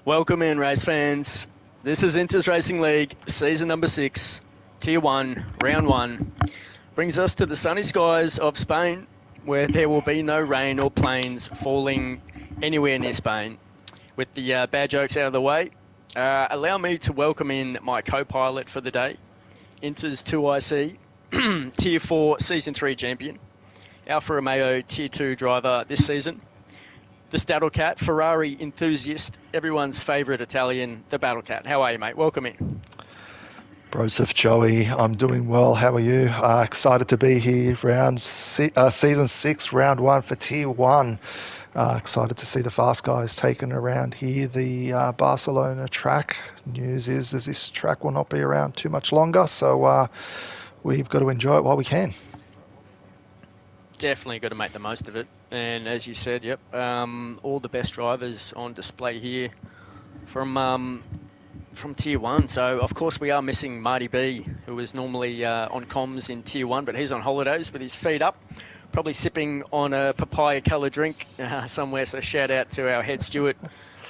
Welcome in, race fans. This is Inters Racing League, season number 6, Tier 1, Round 1. Brings us to the sunny skies of Spain, where there will be no rain or planes falling anywhere near Spain. With the bad jokes out of the way, allow me to welcome in my co-pilot for the day, Inters 2IC, Tier 4 Season 3 champion, Alfa Romeo Tier 2 driver this season, the Staddle Cat, Ferrari enthusiast, everyone's favourite Italian, the Battle Cat. How are you, mate? Welcome in. Broseph, Joey, I'm doing well. How are you? Excited to be here. Season 6, Round 1 for Tier 1. Excited to see the fast guys taken around here. The Barcelona track. News is this track will not be around too much longer, so we've got to enjoy it while we can. Definitely got to make the most of it. And as you said, yep, all the best drivers on display here from Tier 1. So, of course, we are missing Marty B, who was normally on comms in Tier 1, but he's on holidays with his feet up, probably sipping on a papaya-coloured drink somewhere. So shout out to our head steward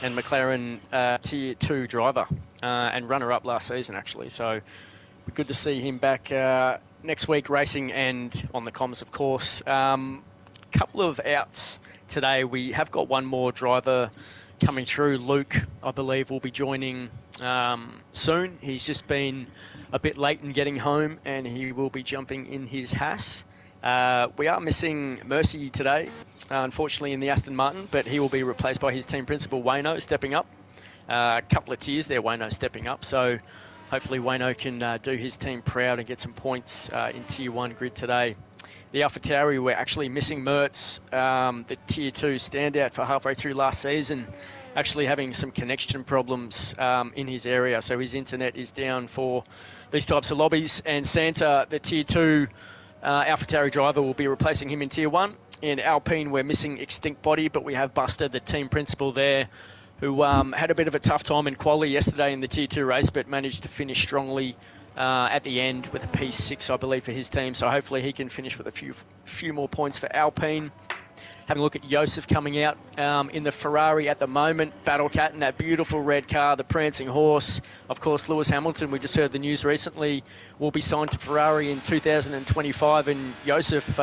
and McLaren Tier 2 driver and runner-up last season, actually. So good to see him back next week racing and on the comms, of course. Couple of outs today. We have got one more driver coming through. Luke, I believe, will be joining soon. He's just been a bit late in getting home and he will be jumping in his Haas. We are missing Mercy today, unfortunately, in the Aston Martin, but he will be replaced by his team principal, Wayno, stepping up. A couple of tiers there, Wayno stepping up. So hopefully Wayno can do his team proud and get some points in Tier 1 grid today. The AlphaTauri, we're actually missing Mertz, the Tier 2 standout for halfway through last season, actually having some connection problems in his area. So his internet is down for these types of lobbies. And Santa, the Tier 2 AlphaTauri driver, will be replacing him in Tier 1. In Alpine, we're missing Extinct Body, but we have Buster, the team principal there, who had a bit of a tough time in Quali yesterday in the Tier 2 race, but managed to finish strongly at the end with a P6, I believe, for his team. So hopefully he can finish with a few more points for Alpine. Having a look at Joseph coming out in the Ferrari at the moment. Battle Cat in that beautiful red car, the prancing horse. Of course, Lewis Hamilton, we just heard the news recently, will be signed to Ferrari in 2025. And Joseph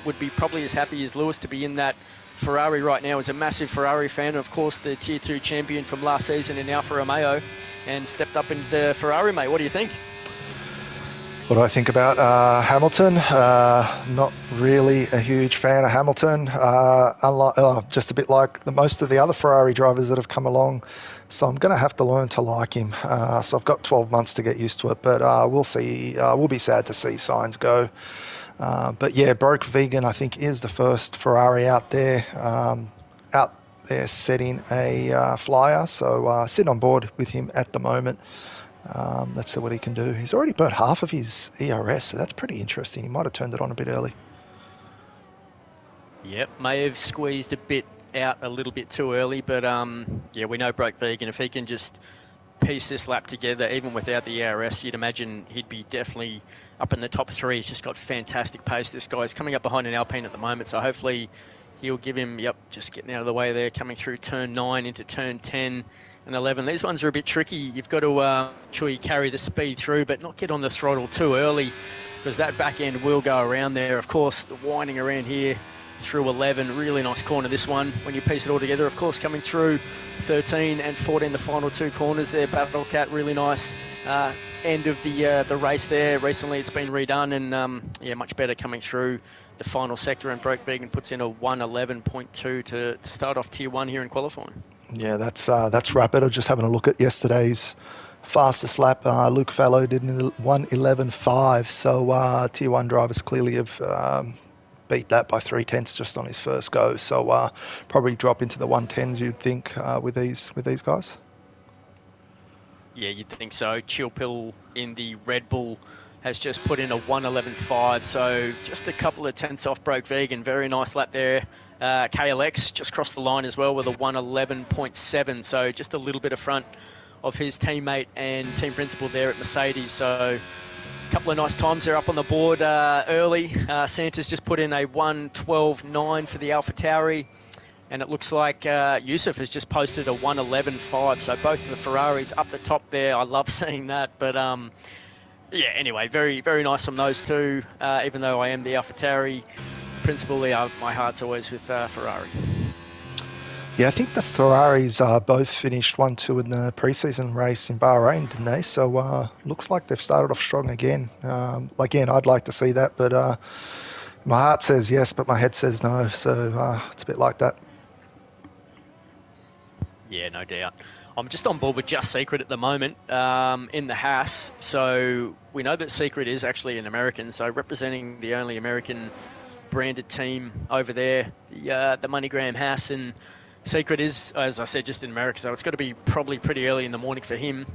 would be probably as happy as Lewis to be in that Ferrari right now. Is a massive Ferrari fan. Of course, the Tier 2 champion from last season in Alfa Romeo and stepped up into the Ferrari, mate. What do you think? What do I think about Hamilton? Not really a huge fan of Hamilton. Just a bit like most of the other Ferrari drivers that have come along. So I'm going to have to learn to like him. So I've got 12 months to get used to it. But we'll see. We'll be sad to see Sainz go. But yeah, Broke Vegan, I think, is the first Ferrari out there setting a flyer. So sitting on board with him at the moment. Let's see what he can do. He's already burnt half of his ERS, so that's pretty interesting. He might have turned it on a bit early. Yep, may have squeezed a bit out a little bit too early, but yeah, we know Broke Vegan. If he can just piece this lap together, even without the ERS, you'd imagine he'd be definitely up in the top 3. He's just got fantastic pace. This guy's coming up behind an Alpine at the moment, so hopefully he'll give him, just getting out of the way there, coming through turn 9 into turn 10 and 11. These ones are a bit tricky. You've got to make sure you carry the speed through, but not get on the throttle too early, because that back end will go around there. Of course, the winding around here through 11, really nice corner this one when you piece it all together. Of course, coming through 13 and 14, the final 2 corners there. Battle Cat, really nice end of the race there. Recently it's been redone, and much better coming through the final sector, and Broke Vegan puts in a 1:11.2 to start off Tier 1 here in qualifying. Yeah, that's rapid. I was just having a look at yesterday's fastest lap. Luke Fallow did 1:11.5. So Tier 1 drivers clearly have beat that by 3/10 just on his first go. So probably drop into the 110s, you'd think, with these guys. Yeah, you'd think so. Chill Pill in the Red Bull has just put in a 1:11.5. So just a couple of tenths off Broke Vegan. Very nice lap there. KLX just crossed the line as well with a 1:11.7, so just a little bit of front of his teammate and team principal there at Mercedes. So a couple of nice times there up on the board early. Santa's just put in a 1:12.9 for the AlphaTauri. And it looks like Yusuf has just posted a 1:11.5. So both of the Ferraris up the top there. I love seeing that. But yeah, anyway, very, very nice from those two. Even though I am the AlphaTauri, principally my heart's always with Ferrari. Yeah, I think the Ferraris both finished 1-2 in the preseason race in Bahrain, didn't they? So looks like they've started off strong again. Again, I'd like to see that, but my heart says yes, but my head says no. So it's a bit like that. Yeah, no doubt. I'm just on board with Just Secret at the moment in the Haas. So we know that Secret is actually an American, so representing the only American branded team over there, the MoneyGram Haas. And Secret is, as I said, just in America, so it's got to be probably pretty early in the morning for him.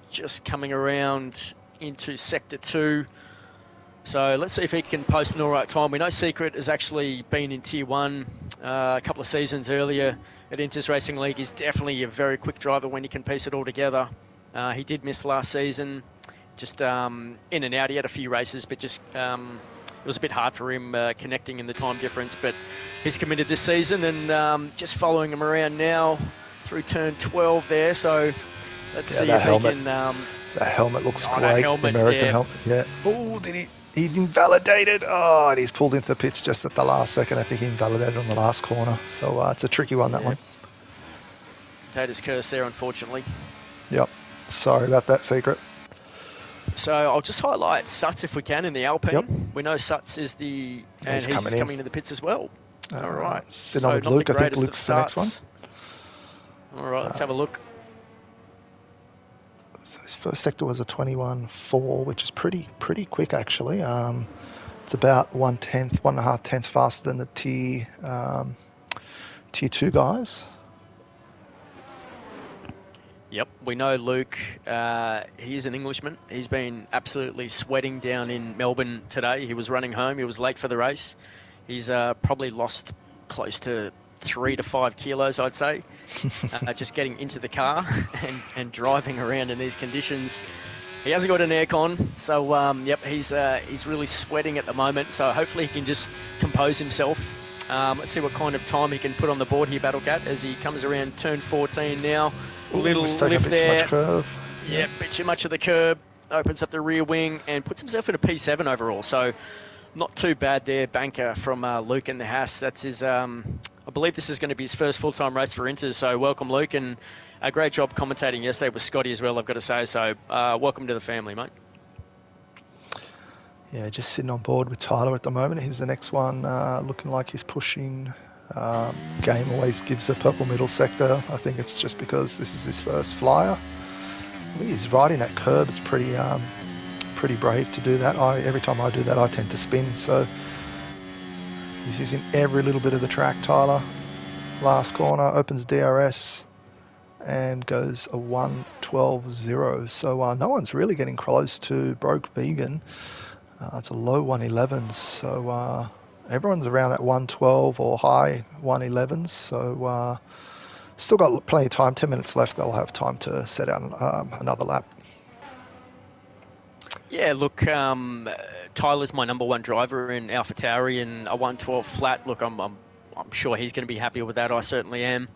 Just coming around into Sector 2. So let's see if he can post an all right time. We know Secret has actually been in Tier 1 a couple of seasons earlier at Inters Racing League. He's definitely a very quick driver when he can piece it all together. He did miss last season, just in and out. He had a few races, but just it was a bit hard for him connecting in the time difference. But he's committed this season, and just following him around now through turn 12 there. So let's see if he can... that helmet looks great. Helmet, American helmet. Yeah. Oh, did he? He's invalidated. Oh, and he's pulled into the pitch just at the last second. I think he invalidated on the last corner. So it's a tricky one, that one. Potato's curse there, unfortunately. Yep. Sorry about that, Secret. So I'll just highlight Suts if we can in the Alpine. Yep. We know Suts is the... And he's just coming into the pits as well. All right. Sitting on with Luke. I think Luke's the next one. All right, let's have a look. So his first sector was a 21.4, which is pretty quick actually. It's about 1.5 tenths faster than the tier 2 guys. Yep, we know Luke. He's an Englishman. He's been absolutely sweating down in Melbourne today. He was running home. He was late for the race. He's probably lost close to 3 to 5 kilos, I'd say, just getting into the car and driving around in these conditions. He hasn't got an aircon, so yep, he's really sweating at the moment. So hopefully he can just compose himself. Let's see what kind of time he can put on the board here, Battlecat, as he comes around turn 14 now. Little lift there. Too much curve. Yeah, bit too much of the curb. Opens up the rear wing and puts himself in a P7 overall. So not too bad there, banker from Luke and the Haas. That's his. I believe this is going to be his first full-time race for Inters. So welcome, Luke, and a great job commentating yesterday with Scotty as well, I've got to say. So welcome to the family, mate. Yeah, just sitting on board with Tyler at the moment. He's the next one, looking like he's pushing. Game always gives a purple middle sector. I think it's just because this is his first flyer. I think he's riding that curb. It's pretty brave to do that. Every time I do that, I tend to spin. So he's using every little bit of the track, Tyler. Last corner, opens DRS and goes a 1:12.0. So no one's really getting close to Broke Vegan. It's a low 1:11s. So everyone's around that 1:12 or high 1:11s. So still got plenty of time, 10 minutes left. They'll have time to set out another lap. Yeah, look, Tyler's my number one driver in AlphaTauri and a 1:12 flat. Look, I'm sure he's going to be happy with that. I certainly am.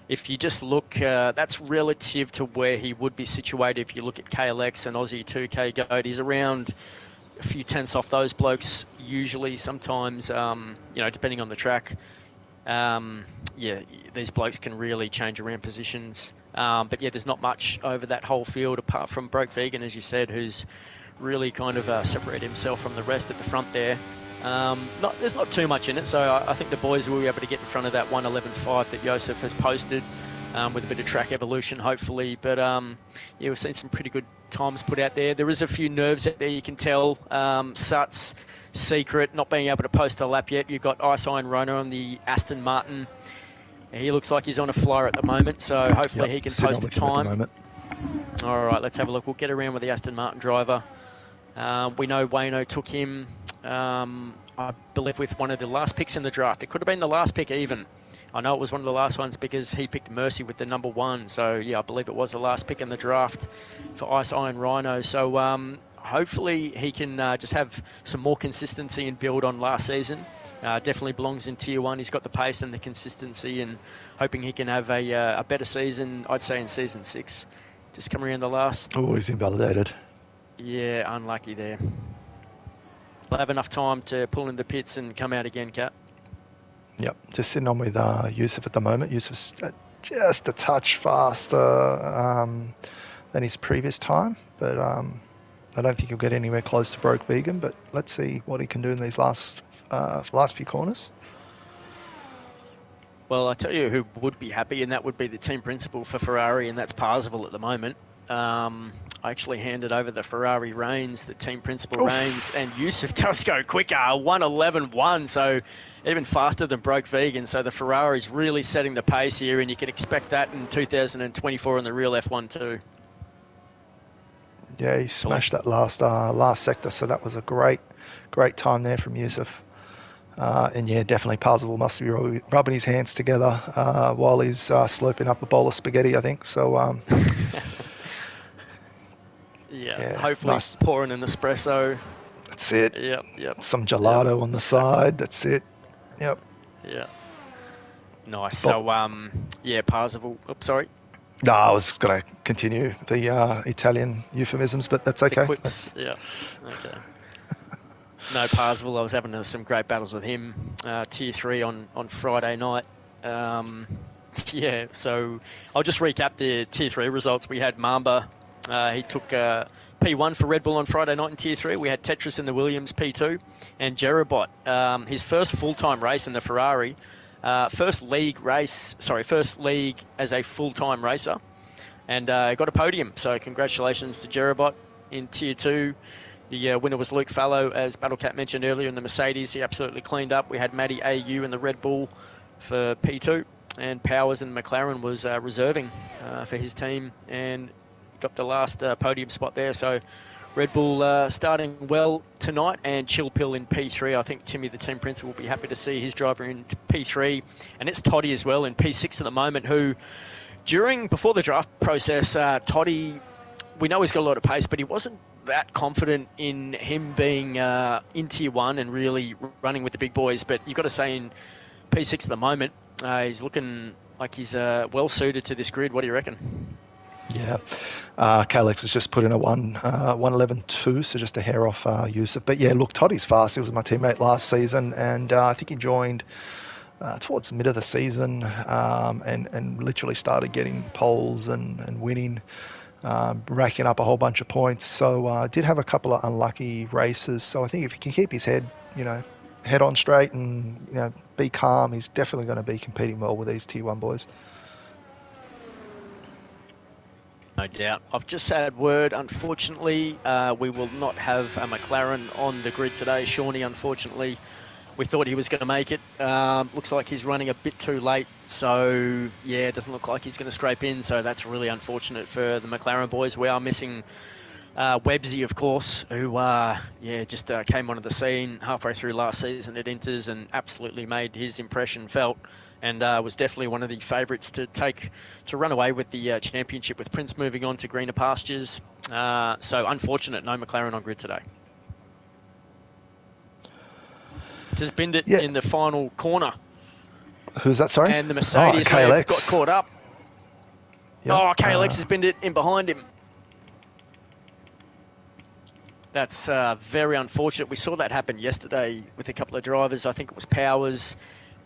If you just look, that's relative to where he would be situated. If you look at KLX and Aussie 2K Goat, he's around a few tenths off those blokes usually. Sometimes, depending on the track. Yeah, these blokes can really change around positions. But yeah, there's not much over that whole field apart from Broke Vegan, as you said, who's really kind of separated himself from the rest at the front there. There's not too much in it, so I think the boys will be able to get in front of that 1:11.5 that Josef has posted with a bit of track evolution, hopefully. But yeah, we've seen some pretty good times put out there. There is a few nerves out there, you can tell. Suts, Secret, not being able to post a lap yet. You've got Ice Iron Runner on the Aston Martin. He looks like he's on a flyer at the moment, so hopefully he can post a time. All right, let's have a look. We'll get around with the Aston Martin driver. We know Wayno took him, I believe, with one of the last picks in the draft. It could have been the last pick even. I know it was one of the last ones because he picked Mercy with the number 1. So, yeah, I believe it was the last pick in the draft for Ice Iron Rhino. So, hopefully he can just have some more consistency and build on last season. Definitely belongs in Tier 1. He's got the pace and the consistency, and hoping he can have a better season, I'd say in Season 6. Just coming around the last. Oh, he's invalidated. Yeah, unlucky there. We'll have enough time to pull in the pits and come out again, Kat. Yep, just sitting on with Yusuf at the moment. Yusuf's just a touch faster than his previous time, but I don't think he'll get anywhere close to broke vegan. But let's see what he can do in these last few corners. Well, I tell you who would be happy, and that would be the team principal for Ferrari, and that's Parzival at the moment. I actually handed over the Ferrari reins, the team principal reins, and Yusuf does go quicker, 1:11.1, so even faster than broke vegan. So the Ferrari's really setting the pace here, and you can expect that in 2024 in the real F1 too. Yeah, he smashed that last sector, so that was a great time there from Yusuf. And yeah, definitely Parzival must be rubbing his hands together while he's slurping up a bowl of spaghetti, I think. So yeah, hopefully nice. Pouring an espresso. That's it. Yep. Some gelato on the side. That's it. Yep. Yeah. Nice. So Parzival. Oops, sorry. No, I was going to continue the Italian euphemisms, but that's okay. Yeah. Okay. No, Parzival, I was having some great battles with him. Tier 3 on Friday night. So I'll just recap the Tier 3 results. We had Mamba. He took P1 for Red Bull on Friday night in Tier 3. We had Tetris in the Williams P2. And Jerabot, his first full-time race in the Ferrari. First league as a full-time racer. And got a podium. So congratulations to Jerabot in Tier 2. The winner was Luke Fallow, as Battlecat mentioned earlier, in the Mercedes. He absolutely cleaned up. We had Matty AU in the Red Bull for P2, and Powers in the McLaren was reserving for his team and got the last podium spot there. So Red Bull starting well tonight, and Chill Pill in P3. I think Timmy, the team principal, will be happy to see his driver in P3. And it's Toddy as well in P6 at the moment, who before the draft process, Toddy, we know he's got a lot of pace, but he wasn't that confident in him being in Tier 1 and really running with the big boys. But you've got to say in P6 at the moment, he's looking like he's well suited to this grid. What do you reckon? Yeah. Kalex has just put in a 1:11.2, so just a hair off Yusuf. But yeah, look, Toddy's fast. He was my teammate last season, and I think he joined towards the mid of the season and literally started getting poles and winning. Racking up a whole bunch of points. So did have a couple of unlucky races. So I think if he can keep his head on straight and be calm, he's definitely going to be competing well with these Tier 1 boys. No doubt. I've just had word, unfortunately, we will not have a McLaren on the grid today. Shawnee, unfortunately, we thought he was going to make it. Looks like he's running a bit too late. So, yeah, it doesn't look like he's going to scrape in. So that's really unfortunate for the McLaren boys. We are missing Webbsy, of course, who just came onto the scene halfway through last season at Inters and absolutely made his impression felt, and was definitely one of the favourites to run away with the championship, with Prince moving on to greener pastures. So unfortunate, no McLaren on grid today. Just binned it in the final corner. Who's that, sorry? And the Mercedes may have got caught up. Yep. KLX has binned it in behind him. That's very unfortunate. We saw that happen yesterday with a couple of drivers. I think it was Powers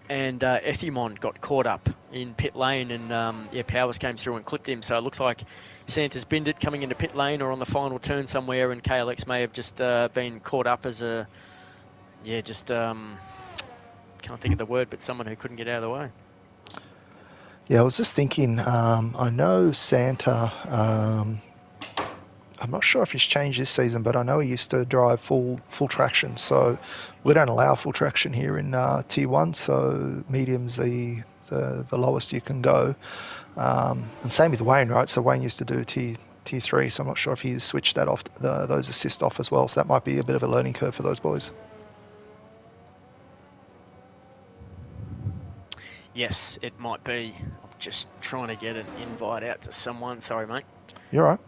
and Ethimon got caught up in pit lane, and Powers came through and clipped him. So it looks like Santa's binned it coming into pit lane or on the final turn somewhere, and KLX may have just been caught up as can't think of the word, but someone who couldn't get out of the way. Yeah, I was just thinking, I know Santa, I'm not sure if he's changed this season, but I know he used to drive full traction, so we don't allow full traction here in Tier 1, so medium's the lowest you can go. And same with Wayne, right? So Wayne used to do Tier 3, so I'm not sure if he's switched that off, those assists off as well, so that might be a bit of a learning curve for those boys. Yes, it might be. I'm just trying to get an invite out to someone. Sorry, mate. You're right.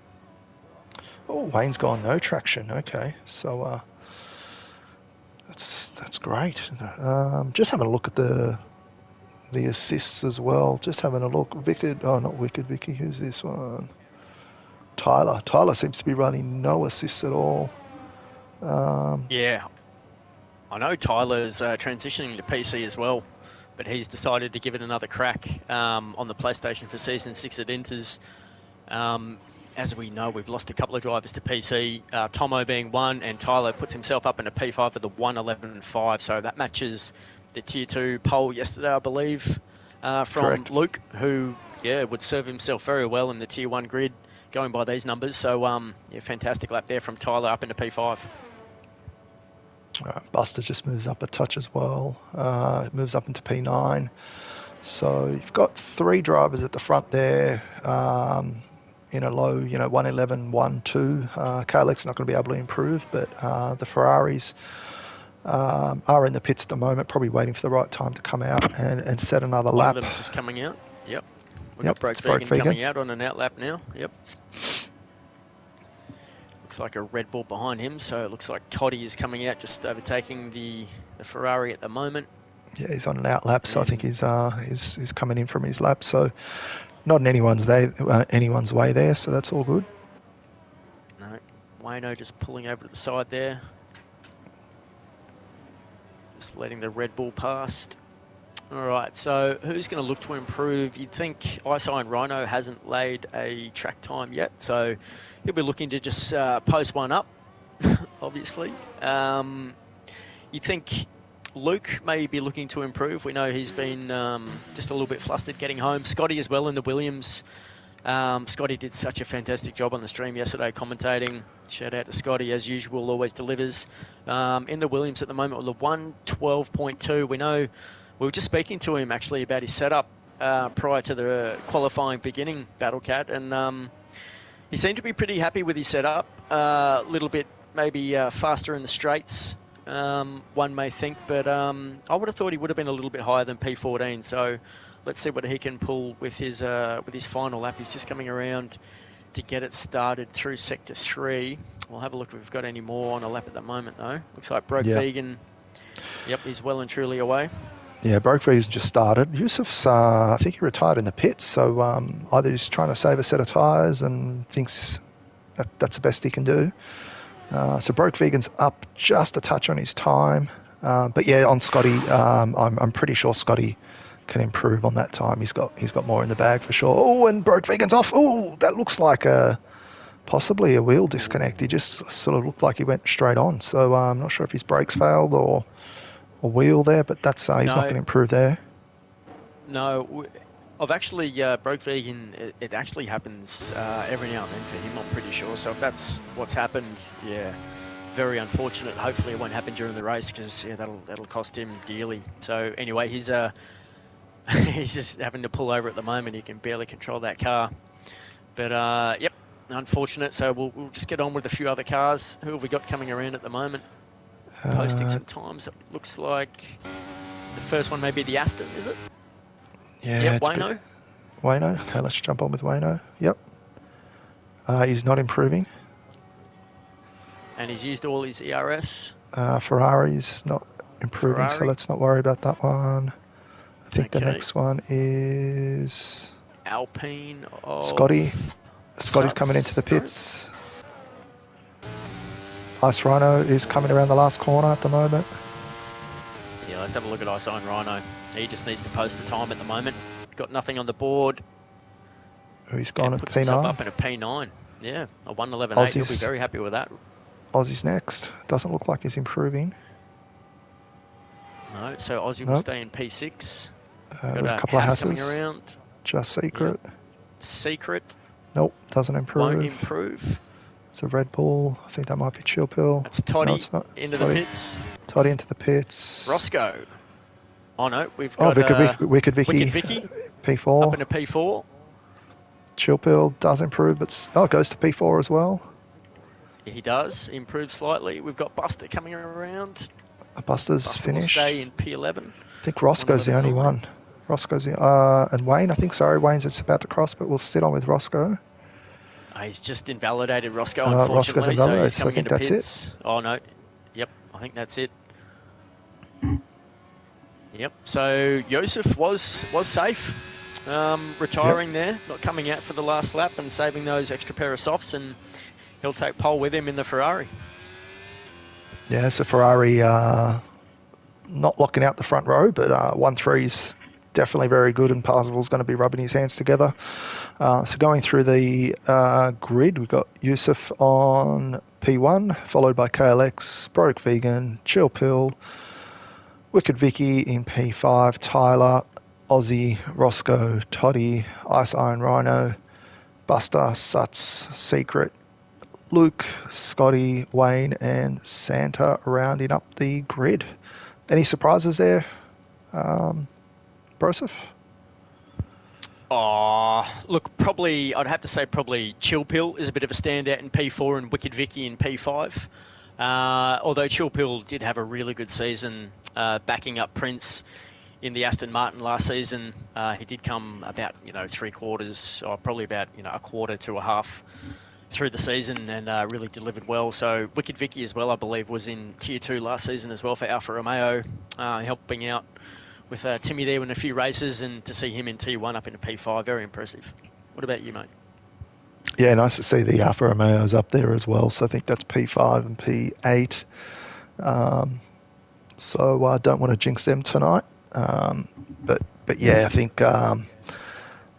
Oh, Wayne's gone no traction. Okay, so That's great. Just having a look at the assists as well. Just having a look. Not Wicked Vicky. Who's this one? Tyler. Tyler seems to be running no assists at all. Yeah, I know Tyler's transitioning to PC as well, but he's decided to give it another crack on the PlayStation for Season 6 at Inters. As we know, we've lost a couple of drivers to PC, Tomo being one, and Tyler puts himself up in a P5 for the 1:11.5, so that matches the Tier 2 pole yesterday, I believe, from Correct. Luke, who, would serve himself very well in the Tier 1 grid, going by these numbers. So, fantastic lap there from Tyler up into P5. Buster just moves up a touch as well. It moves up into P9. So you've got 3 drivers at the front there in a low, 1:11, 1:2. Kalex not going to be able to improve, but the Ferraris are in the pits at the moment, probably waiting for the right time to come out and set another lap. One of them's just coming out. Yep. We've Yep, got Broke Vegan coming out on an out lap now. Yep. Looks like a Red Bull behind him, so it looks like Toddy is coming out, just overtaking the Ferrari at the moment. Yeah, he's on an out lap, so I think he's coming in from his lap, so not in anyone's way there, so that's all good. No, Wayno just pulling over to the side there. Just letting the Red Bull past. All right, so who's going to look to improve? You'd think ISI and Rhino hasn't laid a track time yet, so he'll be looking to just post one up, obviously. You think Luke may be looking to improve. We know he's been just a little bit flustered getting home. Scotty as well in the Williams. Scotty did such a fantastic job on the stream yesterday commentating. Shout out to Scotty, as usual, always delivers. In the Williams at the moment with a 1:12.2. We know we were just speaking to him actually about his setup prior to the qualifying beginning, Battlecat, and he seemed to be pretty happy with his setup. A little bit maybe faster in the straights, one may think, but I would have thought he would have been a little bit higher than P14. So let's see what he can pull with his final lap. He's just coming around to get it started through Sector 3. We'll have a look if we've got any more on a lap at the moment, though. Looks like Broke Vegan, he's well and truly away. Yeah, Broke Vegan's just started. Yusuf's, I think he retired in the pits, so either he's trying to save a set of tyres and thinks that's the best he can do. So Broke Vegan's up just a touch on his time. But yeah, on Scotty, I'm pretty sure Scotty can improve on that time. He's got more in the bag for sure. Oh, and Broke Vegan's off. Oh, that looks like possibly a wheel disconnect. He just sort of looked like he went straight on. So I'm not sure if his brakes failed or wheel there, but that's he's not going to improve there. No, I've actually Broke Vegan. It actually happens every now and then for him, I'm pretty sure. So if that's what's happened, very unfortunate. Hopefully it won't happen during the race, because that'll cost him dearly. So anyway, he's he's just having to pull over at the moment. He can barely control that car. But unfortunate. So we'll just get on with a few other cars. Who have we got coming around at the moment? Posting some times. It looks like the first one may be the Aston, is it? Yeah. Yep, Wayno. Wayno. Okay, let's jump on with Wayno. Yep. He's not improving. And he's used all his ERS. Ferrari's not improving, so let's not worry about that one. I think the next one is Alpine. Scotty. Scotty's coming into the pits. Ice Rhino is coming around the last corner at the moment. Yeah, let's have a look at Ice Rhino. He just needs to post the time at the moment. Got nothing on the board. He's gone at puts P9. Himself up in a P9. Yeah, a 1:11.8. He'll be very happy with that. Aussie's next. Doesn't look like he's improving. No, so Aussie will stay in P6. Got a couple of Hasses coming around. Just Secret. Yep. Secret. Nope, doesn't improve. Won't improve. It's a Red Bull. I think that might be Chill Pill. That's Toddy into the pits. Toddy into the pits. Roscoe. Oh no, we've got Wicked Vicky. P4. Up into P4. Chill Pill does improve, but it goes to P4 as well. Yeah, he does improve slightly. We've got Buster coming around. Buster's finished. Will stay in P11. I think Roscoe's the only one. Roscoe's and Wayne. I think Wayne's just about to cross, but we'll sit on with Roscoe. He's just invalidated Roscoe, unfortunately. Roscoe's invalidated, so he's coming I think into that's pits. it. Oh no. Yep, I think that's it. Yep. So Joseph was safe, Yep. retiring there, not coming out for the last lap and saving those extra pair of softs, and he'll take pole with him in the Ferrari. Yeah, so Ferrari not locking out the front row, but 1-3's definitely very good, and Parsifal's going to be rubbing his hands together. So going through the grid, we've got Yusuf on P1, followed by KLX, Broke Vegan, Chill Pill, Wicked Vicky in P5, Tyler, Aussie, Roscoe, Toddy, Ice Iron Rhino, Buster, Suts, Secret, Luke, Scotty, Wayne, and Santa rounding up the grid. Any surprises there, Broseph? Oh, look, probably I'd have to say probably Chill Pill is a bit of a standout in P4 and Wicked Vicky in P5. Although Chill Pill did have a really good season backing up Prince in the Aston Martin last season. He did come about, three quarters, or probably about, a quarter to a half through the season, and really delivered well. So Wicked Vicky as well, I believe, was in Tier 2 last season as well for Alfa Romeo, helping out with Timmy there in a few races, and to see him in T1 up into P5, very impressive. What about you, mate? Yeah, nice to see the Alfa Romeos up there as well. So I think that's P5 and P8. So I don't want to jinx them tonight. But yeah, I think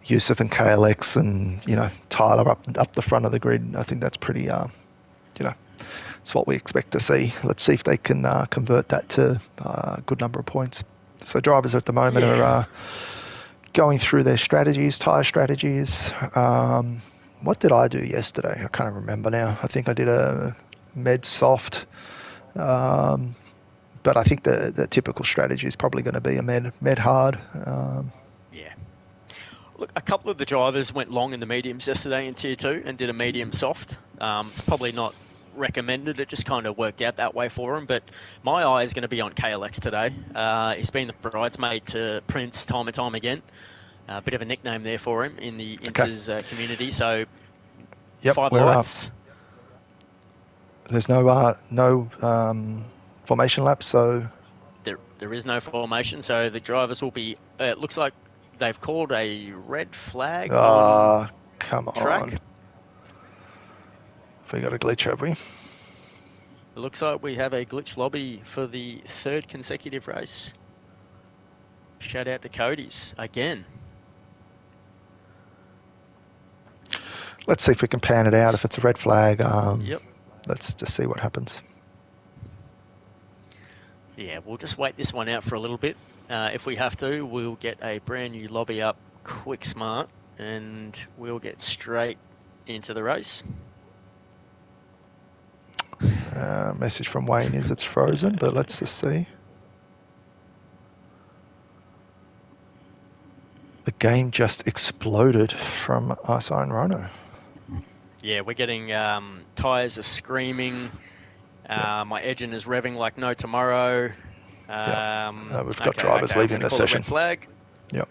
Yusuf and KLX and Tyler up the front of the grid. I think that's pretty. It's what we expect to see. Let's see if they can convert that to a good number of points. So drivers at the moment are going through their strategies, tyre strategies. What did I do yesterday? I can't remember now. I think I did a med soft. But I think the typical strategy is probably going to be a med hard. Yeah. Look, a couple of the drivers went long in the mediums yesterday in Tier 2 and did a medium soft. It's probably not recommended. It just kind of worked out that way for him. But my eye is going to be on KLX today. He's been the bridesmaid to Prince time and time again. A bit of a nickname there for him in the Inters community. So, yep, 5 lights. There's no formation lap, so there is no formation. So the drivers will be. It looks like they've called a red flag on come track. On. We got a glitch, have we? It looks like we have a glitch lobby for the third consecutive race. Shout out to Cody's again. Let's see if we can pan it out. If it's a red flag, yep. Let's just see what happens. Yeah, we'll just wait this one out for a little bit. If we have to, we'll get a brand new lobby up quick smart, and we'll get straight into the race. Message from Wayne is it's frozen, but let's just see. The game just exploded from Ice Iron Rhino. Yeah, we're getting tyres are screaming. My engine is revving like no tomorrow. We've got drivers leaving the session. Red flag. Yep.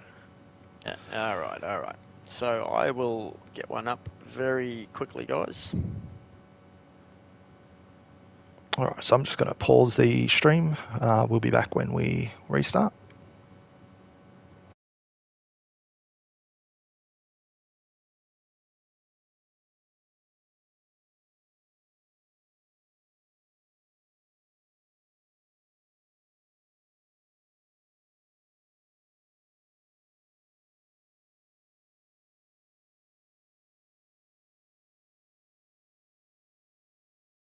All right. So I will get one up very quickly, guys. All right, so I'm just going to pause the stream. We'll be back when we restart.